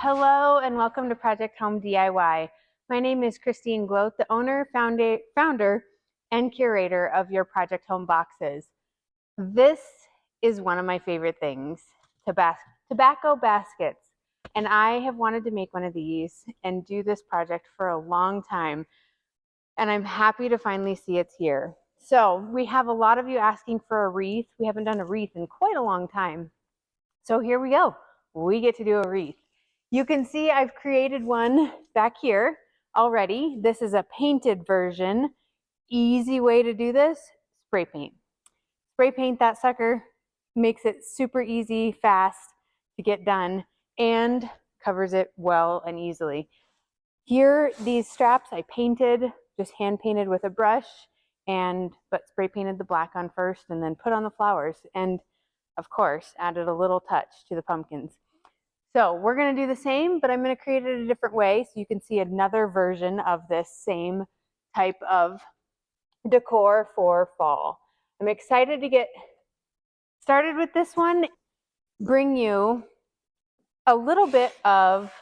Hello and welcome to Project Home DIY. My name is Christine Gloat, the owner, founder, and curator of your Project Home boxes. This is one of my favorite things, tobacco baskets. And I have wanted to make one of these and do this project for a long time. And I'm happy to finally see it's here. So we have a lot of you asking for a wreath. We haven't done a wreath in quite a long time. So here we go. We get to do a wreath. You can see I've created one back here already. This is a painted version. Easy way to do this, spray paint. Spray paint that sucker, makes it super easy, fast to get done, and covers it well and easily. Here, these straps I painted, just hand painted with a brush, but spray painted the black on first and then put on the flowers. And of course, added a little touch to the pumpkins. So we're going to do the same, but I'm going to create it a different way so you can see another version of this same type of decor for fall. I'm excited to get started with this one, bring you a little bit of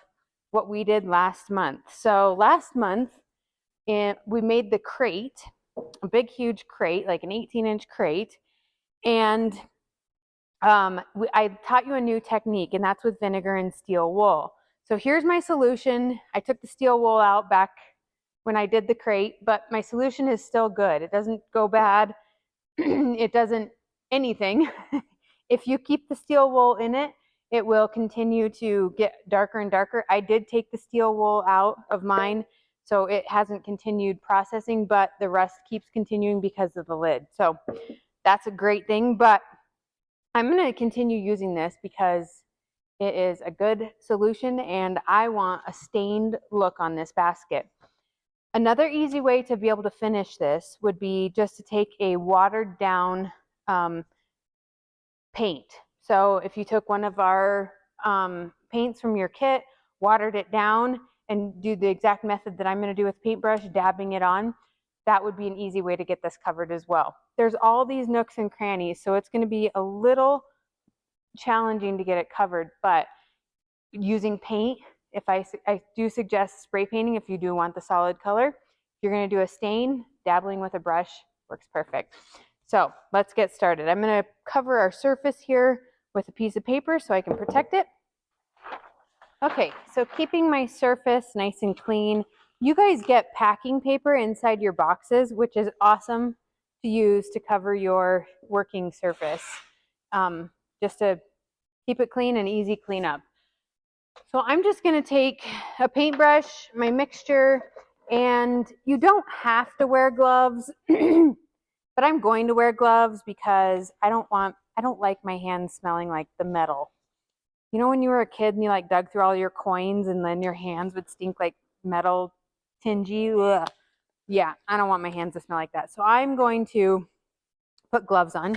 what we did last month. So last month, we made the crate, a big, huge crate, like an 18-inch crate, and I taught you a new technique, and that's with vinegar and steel wool. So here's my solution. I took the steel wool out back when I did the crate, but my solution is still good. It doesn't go bad. It doesn't anything. If you keep the steel wool in it, it will continue to get darker and darker. I did take the steel wool out of mine, so it hasn't continued processing, but the rest keeps continuing because of the lid. So that's a great thing, but I'm going to continue using this because it is a good solution and I want a stained look on this basket. Another easy way to be able to finish this would be just to take a watered down paint. So if you took one of our paints from your kit, watered it down, and do the exact method that I'm going to do with paintbrush, dabbing it on, that would be an easy way to get this covered as well. There's all these nooks and crannies, so it's going to be a little challenging to get it covered, but using paint, I do suggest spray painting if you do want the solid color. If you're going to do a stain, dabbling with a brush works perfect. So let's get started. I'm going to cover our surface here with a piece of paper so I can protect it. Okay, so keeping my surface nice and clean. You guys get packing paper inside your boxes, which is awesome to use to cover your working surface, just to keep it clean and easy cleanup. So I'm just going to take a paintbrush, my mixture, and you don't have to wear gloves, but I'm going to wear gloves because I don't like my hands smelling like the metal. You know when you were a kid and you like dug through all your coins and then your hands would stink like metal tingy? Ugh. Yeah, I don't want my hands to smell like that. So I'm going to put gloves on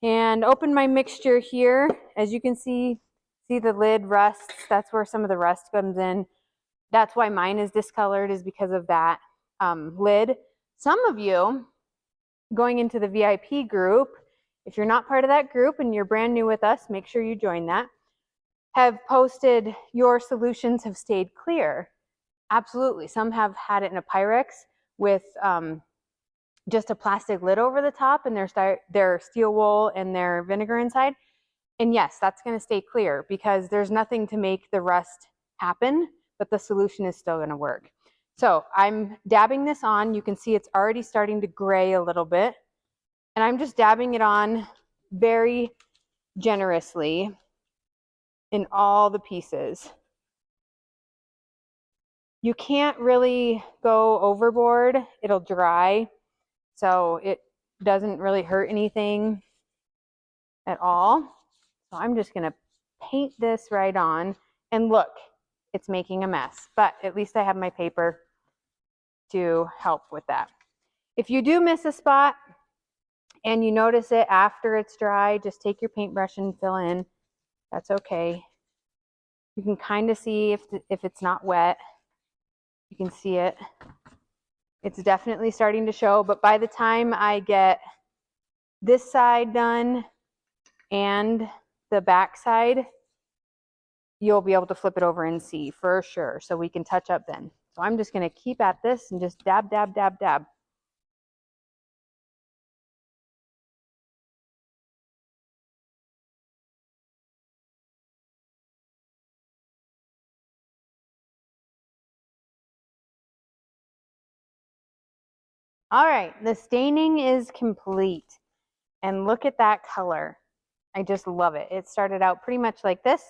and open my mixture here. As you can see the lid rusts. That's where some of the rust comes in. That's why mine is discolored, is because of that lid. Some of you going into the VIP group, if you're not part of that group and you're brand new with us, make sure you join that, have posted your solutions have stayed clear. Absolutely. Some have had it in a Pyrex with just a plastic lid over the top and their steel wool and their vinegar inside. And yes, that's going to stay clear because there's nothing to make the rust happen, but the solution is still going to work. So I'm dabbing this on. You can see it's already starting to gray a little bit. And I'm just dabbing it on very generously in all the pieces. You can't really go overboard. It'll dry. So it doesn't really hurt anything at all. So I'm just going to paint this right on. And look, it's making a mess. But at least I have my paper to help with that. If you do miss a spot and you notice it after it's dry, just take your paintbrush and fill in. That's okay. You can kind of see if it's not wet. You can see it. It's definitely starting to show, but by the time I get this side done and the back side, you'll be able to flip it over and see for sure. So we can touch up then. So I'm just gonna keep at this and just dab, dab, dab, dab. All right, the staining is complete. And look at that color. I just love it. It started out pretty much like this,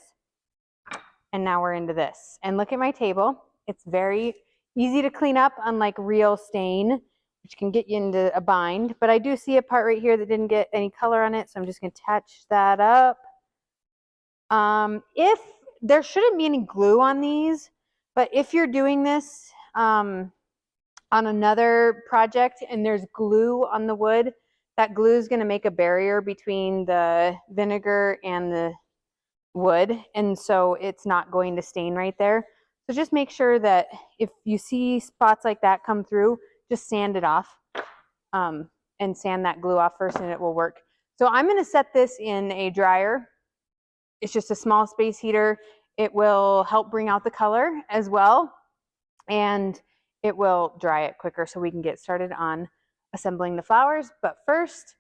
and now we're into this. And look at my table. It's very easy to clean up, unlike real stain, which can get you into a bind. But I do see a part right here that didn't get any color on it, so I'm just gonna touch that up. If there shouldn't be any glue on these, but if you're doing this on another project and there's glue on the wood, that glue is going to make a barrier between the vinegar and the wood, and so it's not going to stain right there. So just make sure that if you see spots like that come through, just sand it off and sand that glue off first, and it will work. So I'm going to set this in a dryer. It's just a small space heater. It will help bring out the color as well, and it will dry it quicker so we can get started on assembling the flowers. But first,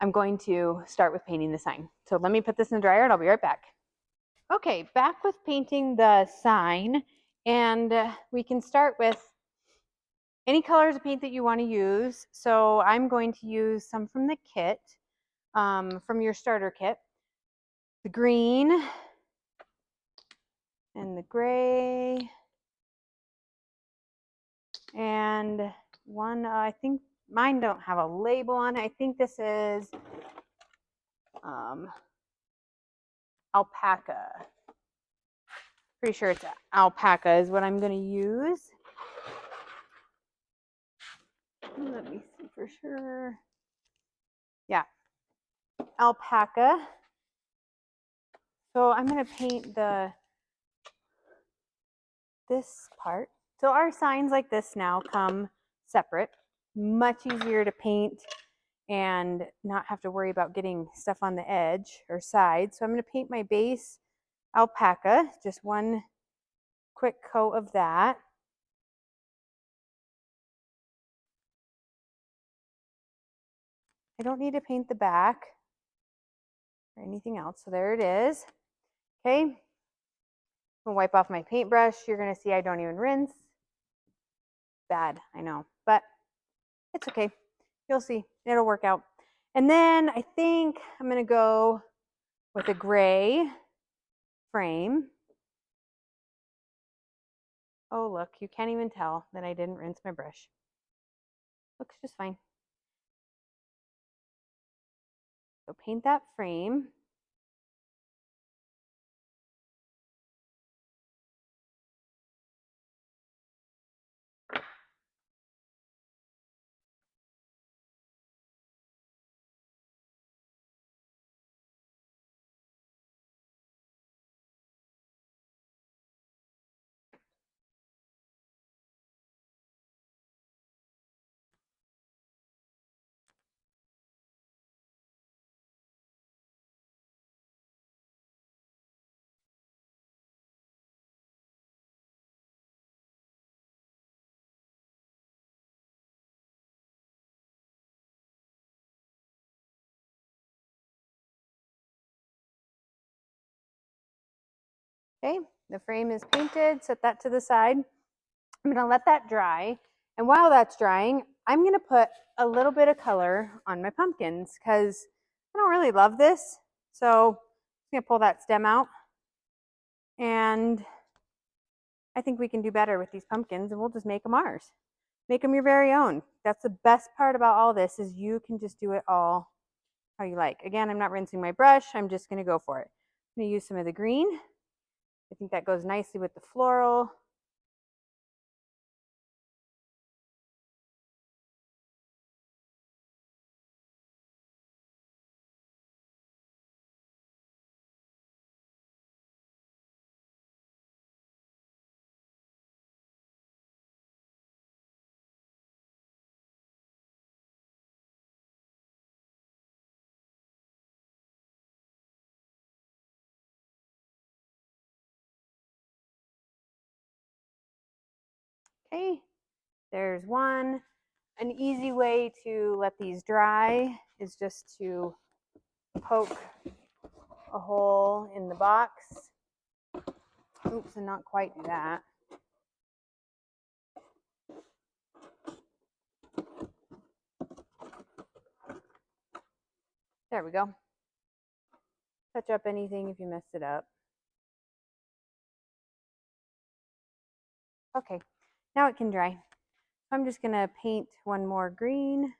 I'm going to start with painting the sign. So let me put this in the dryer and I'll be right back. Okay, back with painting the sign, and we can start with any colors of paint that you want to use. So I'm going to use some from the kit, from your starter kit. The green and the gray and one, I think mine don't have a label on it. I think this is alpaca. Pretty sure it's alpaca is what I'm going to use. Let me see for sure. Yeah, alpaca. So I'm going to paint this part. So our signs like this now come separate. Much easier to paint and not have to worry about getting stuff on the edge or side. So I'm going to paint my base alpaca, just one quick coat of that. I don't need to paint the back or anything else. So there it is. Okay. I'm gonna wipe off my paintbrush. You're gonna see I don't even rinse. Bad, I know, but it's okay. You'll see, it'll work out. And then I think I'm gonna go with a gray frame. Oh, look, you can't even tell that I didn't rinse my brush. Looks just fine. So paint that frame. Okay, the frame is painted, set that to the side. I'm gonna let that dry. And while that's drying, I'm gonna put a little bit of color on my pumpkins because I don't really love this. So I'm gonna pull that stem out. And I think we can do better with these pumpkins, and we'll just make them ours. Make them your very own. That's the best part about all this, is you can just do it all how you like. Again, I'm not rinsing my brush. I'm just gonna go for it. I'm gonna use some of the green. I think that goes nicely with the floral. Okay, there's one. An easy way to let these dry is just to poke a hole in the box. Oops, and not quite do that. There we go. Touch up anything if you messed it up. Okay, now it can dry. I'm just gonna paint one more green.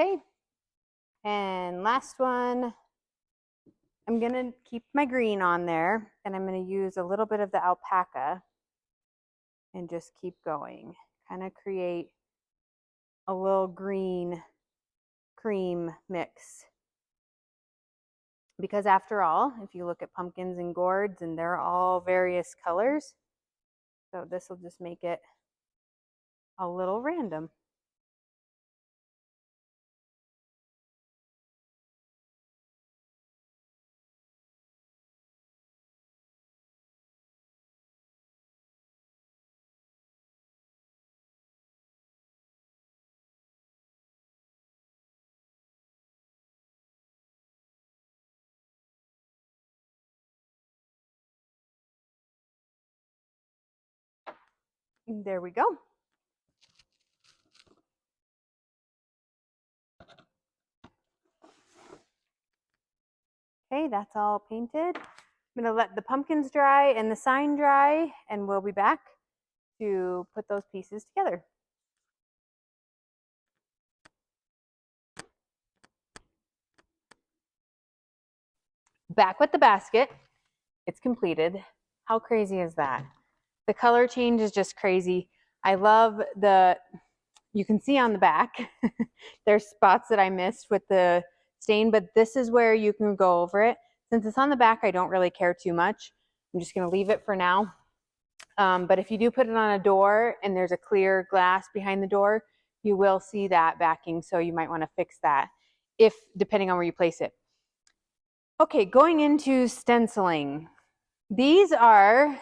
Okay, and last one. I'm gonna keep my green on there, and I'm gonna use a little bit of the alpaca and just keep going. Kind of create a little green cream mix. Because after all, if you look at pumpkins and gourds, and they're all various colors, so this will just make it a little random. There we go. Okay, that's all painted. I'm gonna let the pumpkins dry and the sign dry, and we'll be back to put those pieces together. Back with the basket. It's completed. How crazy is that? The color change is just crazy. I love you can see on the back, there's spots that I missed with the stain, but this is where you can go over it. Since it's on the back, I don't really care too much. I'm just gonna leave it for now. But if you do put it on a door and there's a clear glass behind the door, you will see that backing, so you might wanna fix that, depending on where you place it. Okay, going into stenciling. These are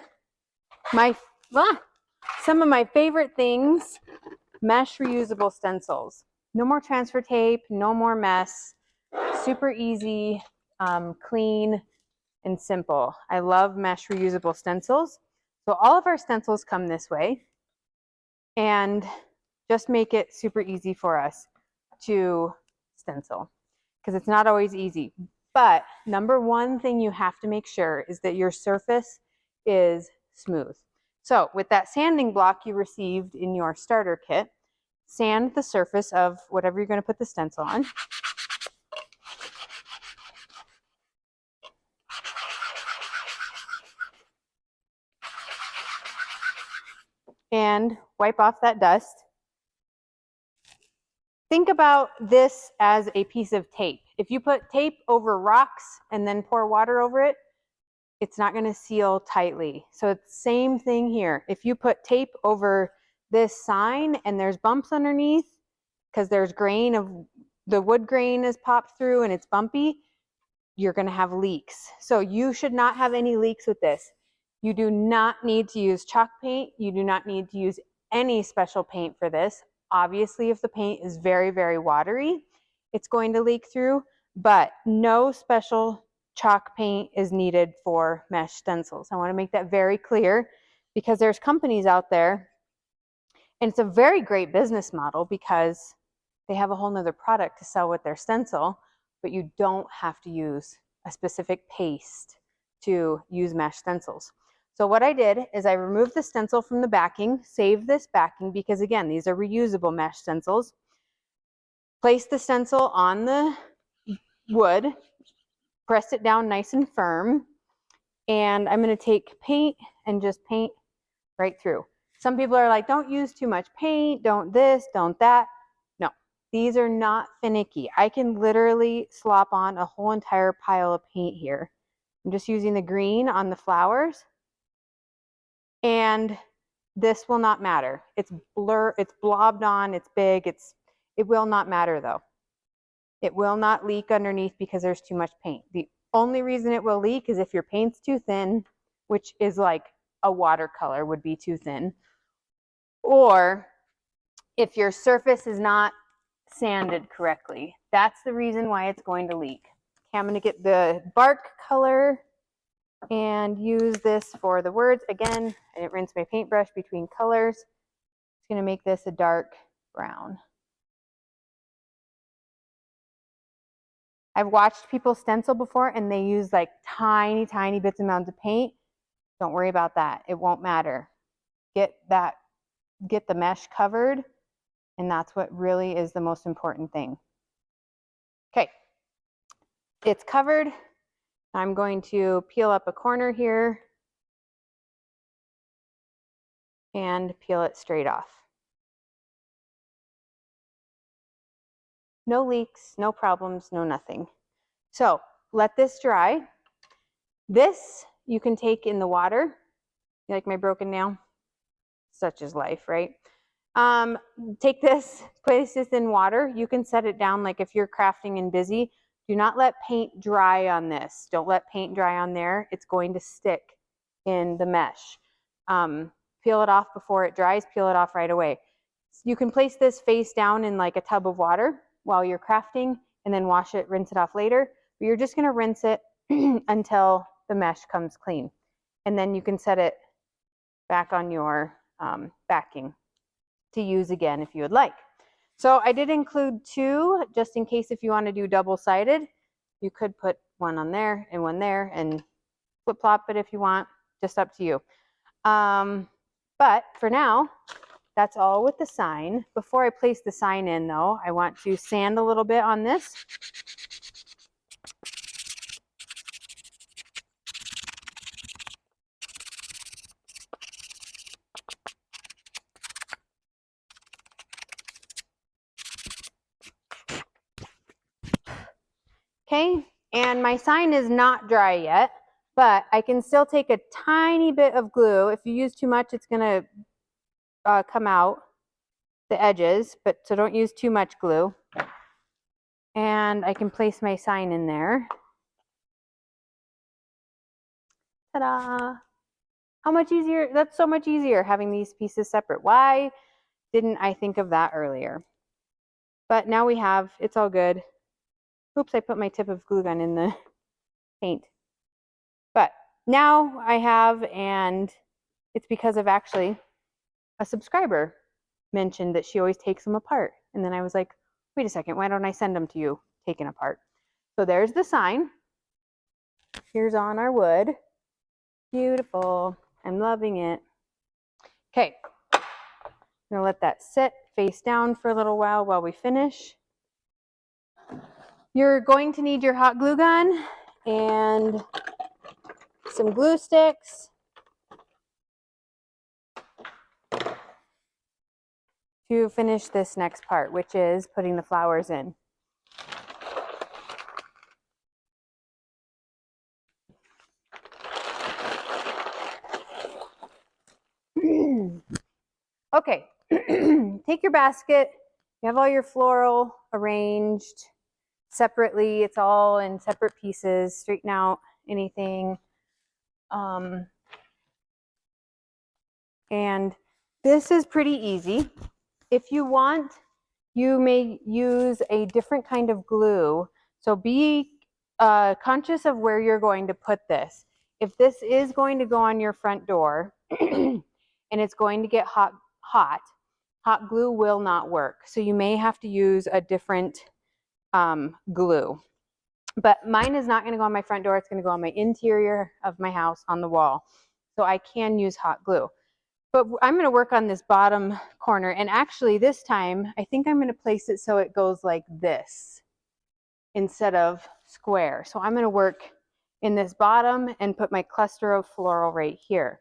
some of my favorite things. Mesh reusable stencils. No more transfer tape, no more mess. Super easy, clean, and simple. I love mesh reusable stencils. So all of our stencils come this way, and just make it super easy for us to stencil, because it's not always easy. But number one thing you have to make sure is that your surface is smooth. So with that sanding block you received in your starter kit, sand the surface of whatever you're going to put the stencil on. And wipe off that dust. Think about this as a piece of tape. If you put tape over rocks and then pour water over it, it's not going to seal tightly. So it's the same thing here. If you put tape over this sign and there's bumps underneath, because there's grain of the wood grain is popped through and it's bumpy, you're going to have leaks. So you should not have any leaks with this. You do not need to use chalk paint. You do not need to use any special paint for this. Obviously, if the paint is very, very watery, it's going to leak through, but no special chalk paint is needed for mesh stencils. I want to make that very clear, because there's companies out there, and it's a very great business model because they have a whole nother product to sell with their stencil, but you don't have to use a specific paste to use mesh stencils. So what I did is I removed the stencil from the backing, saved this backing because again, these are reusable mesh stencils. Placed the stencil on the wood, pressed it down nice and firm, and I'm going to take paint and just paint right through. Some people are like, don't use too much paint, don't this, don't that. No, these are not finicky. I can literally slop on a whole entire pile of paint here. I'm just using the green on the flowers, and this will not matter. It's blobbed on, it's big, it will not matter though. It will not leak underneath because there's too much paint. The only reason it will leak is if your paint's too thin, which is like a watercolor would be too thin, or if your surface is not sanded correctly. That's the reason why it's going to leak. Okay, I'm going to get the bark color and use this for the words. Again, I didn't rinse my paintbrush between colors. It's going to make this a dark brown. I've watched people stencil before and they use like tiny, tiny bits amounts of paint. Don't worry about that. It won't matter. Get the mesh covered, and that's what really is the most important thing. Okay, it's covered. I'm going to peel up a corner here and peel it straight off. No leaks, no problems, no nothing. So let this dry. This you can take in the water. You like my broken nail? Such is life, right? Take this, place this in water. You can set it down like if you're crafting and busy. Do not let paint dry on this. Don't let paint dry on there. It's going to stick in the mesh. Peel it off before it dries. Peel it off right away. You can place this face down in like a tub of water while you're crafting and then wash it, rinse it off later. But you're just going to rinse it until the mesh comes clean. And then you can set it back on your backing to use again if you would like. So I did include two just in case if you want to do double-sided. You could put one on there and flip-flop it if you want, just up to you. But for now, that's all with the sign. Before I place the sign in though, I want to sand a little bit on this. Okay, and my sign is not dry yet, but I can still take a tiny bit of glue. If you use too much, it's gonna come out the edges, but so don't use too much glue. And I can place my sign in there. Ta-da! How much easier? That's so much easier having these pieces separate. Why didn't I think of that earlier? But now we have, it's all good. Oops, I put my tip of glue gun in the paint. But now I have, and it's because of actually a subscriber mentioned that she always takes them apart. And then I was like, wait a second, why don't I send them to you taken apart? So there's the sign. Here's on our wood. Beautiful. I'm loving it. Okay, I'm gonna let that sit face down for a little while we finish. You're going to need your hot glue gun and some glue sticks to finish this next part, which is putting the flowers in. Okay, take your basket. You have all your floral arranged separately. It's all in separate pieces. Straighten out anything. And this is pretty easy. If you want, you may use a different kind of glue. So be conscious of where you're going to put this. If this is going to go on your front door and it's going to get hot glue will not work. So you may have to use a different glue. But mine is not going to go on my front door. It's going to go on my interior of my house on the wall. so I can use hot glue. But I'm going to work on this bottom corner, and actually this time I think I'm going to place it so it goes like this instead of square. So I'm going to work in this bottom and put my cluster of floral right here.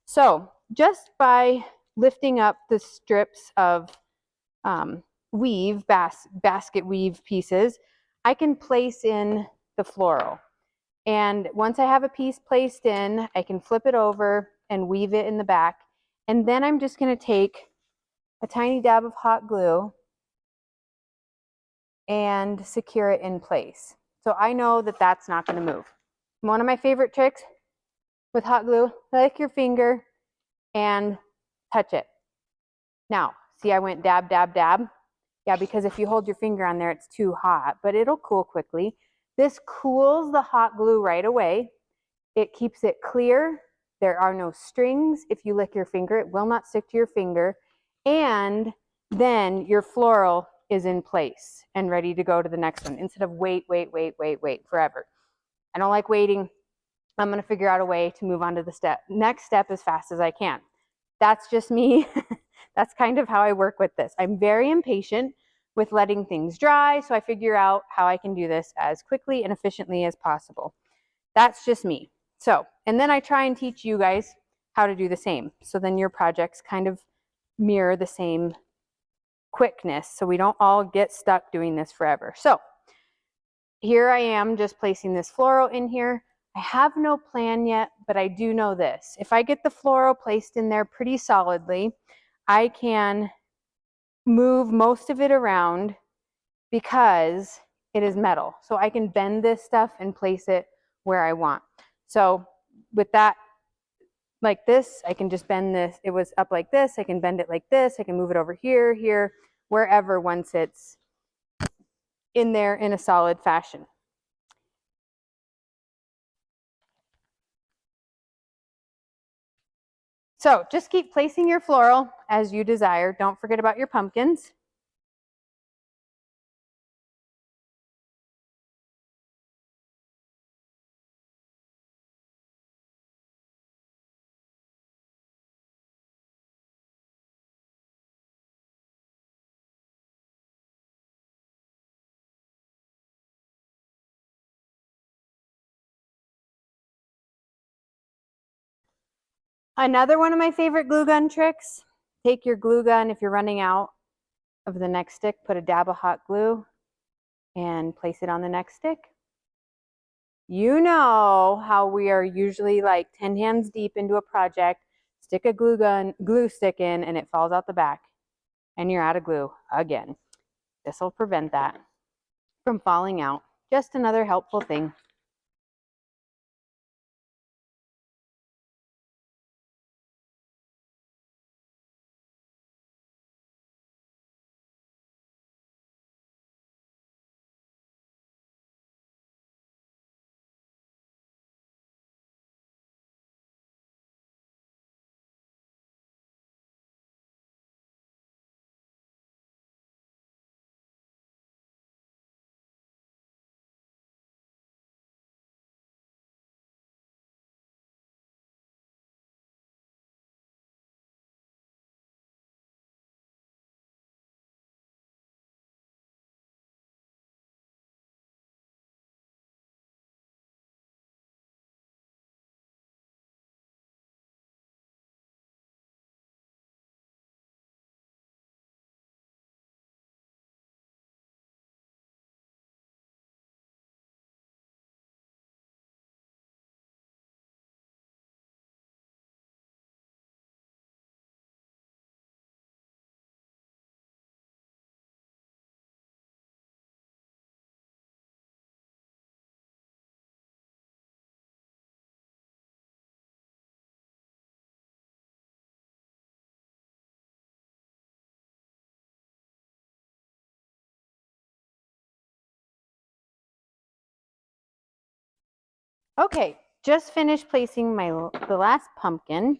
So just by lifting up the strips of weave, basket weave pieces, I can place in the floral. And once I have a piece placed in, I can flip it over and weave it in the back. And then I'm just going to take a tiny dab of hot glue and secure it in place. So I know that that's not going to move. One of my favorite tricks with hot glue, lick your finger and touch it. Now, see, I went dab, dab, dab. Yeah, because if you hold your finger on there, it's too hot, but it'll cool quickly. This cools the hot glue right away. It keeps it clear. There are no strings. If you lick your finger, it will not stick to your finger. And then your floral is in place and ready to go to the next one instead of wait forever. I don't like waiting. I'm going to figure out a way to move on to the next step as fast as I can. That's just me. That's kind of how I work with this. I'm very impatient with letting things dry, so I figure out how I can do this as quickly and efficiently as possible. That's just me. So, and then I try and teach you guys how to do the same. So then your projects kind of mirror the same quickness, so we don't all get stuck doing this forever. So here I am just placing this floral in here. I have no plan yet, but I do know this. If I get the floral placed in there pretty solidly, I can move most of it around because it is metal. So I can bend this stuff and place it where I want. So with that, like this, I can just bend this. It was up like this. I can bend it like this. I can move it over here, here, wherever once it's in there in a solid fashion. So just keep placing your floral as you desire. Don't forget about your pumpkins. Another one of my favorite glue gun tricks, take your glue gun if you're running out of the next stick, put a dab of hot glue and place it on the next stick. You know how we are usually like 10 hands deep into a project, stick a glue stick in, and it falls out the back and you're out of glue again. This will prevent that from falling out. Just another helpful thing. Okay, just finished placing the last pumpkin.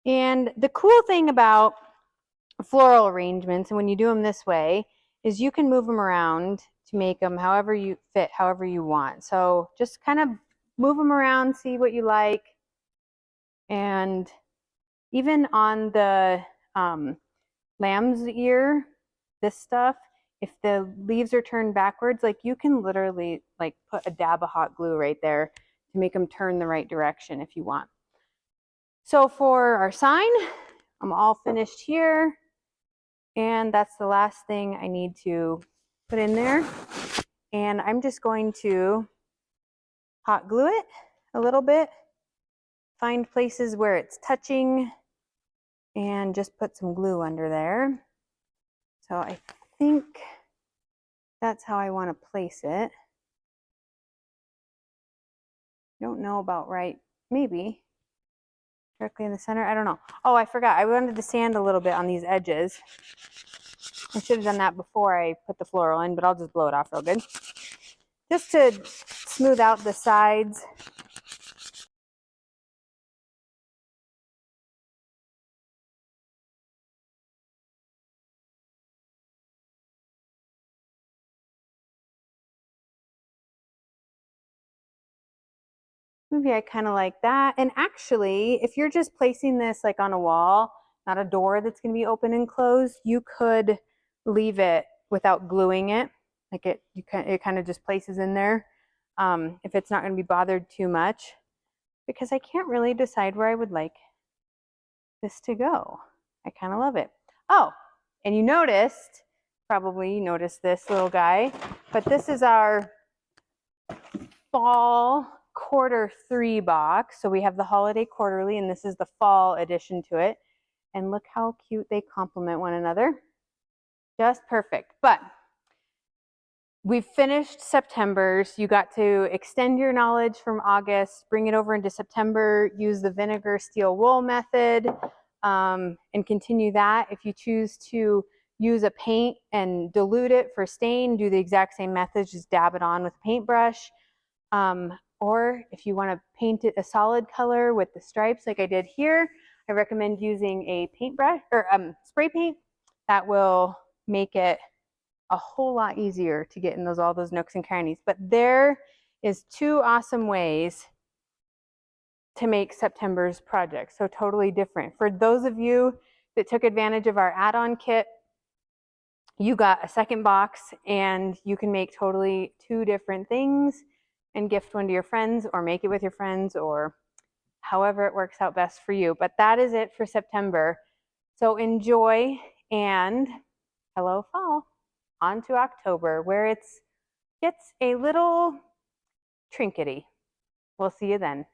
And the cool thing about floral arrangements, and when you do them this way, is you can move them around to make them however you fit, however you want. So just kind of move them around, see what you like. And even on the lamb's ear, this stuff, if the leaves are turned backwards, like you can literally like put a dab of hot glue right there to make them turn the right direction if you want. So for our sign, I'm all finished here. And that's the last thing I need to put in there. And I'm just going to hot glue it a little bit, find places where it's touching, and just put some glue under there. So I think that's how I want to place it. Don't know about right, maybe directly in the center, I don't know. Oh, I forgot, I wanted to sand a little bit on these edges. I should have done that before I put the floral in, but I'll just blow it off real good. Just to smooth out the sides. Maybe I kind of like that. And actually, if you're just placing this like on a wall, not a door that's going to be open and closed, you could leave it without gluing it. Like it kind of just places in there if it's not going to be bothered too much. Because I can't really decide where I would like this to go. I kind of love it. Oh, and you noticed, probably you noticed this little guy, but this is our fall Q3 box. So we have the holiday quarterly, and this is the fall addition to it. And look how cute they complement one another. Just perfect. But we've finished September's. You got to extend your knowledge from August, bring it over into September, use the vinegar steel wool method, and continue that. If you choose to use a paint and dilute it for stain, do the exact same method, just dab it on with a paintbrush. Or if you want to paint it a solid color with the stripes like I did here, I recommend using a paintbrush or spray paint. That will make it a whole lot easier to get in all those nooks and crannies. But there is 2 awesome ways to make September's project. So totally different. For those of you that took advantage of our add-on kit, you got a second box and you can make totally 2 different things and gift one to your friends or make it with your friends or however it works out best for you. But that is it for September. So enjoy and hello fall. On to October where it gets a little trinkety. We'll see you then.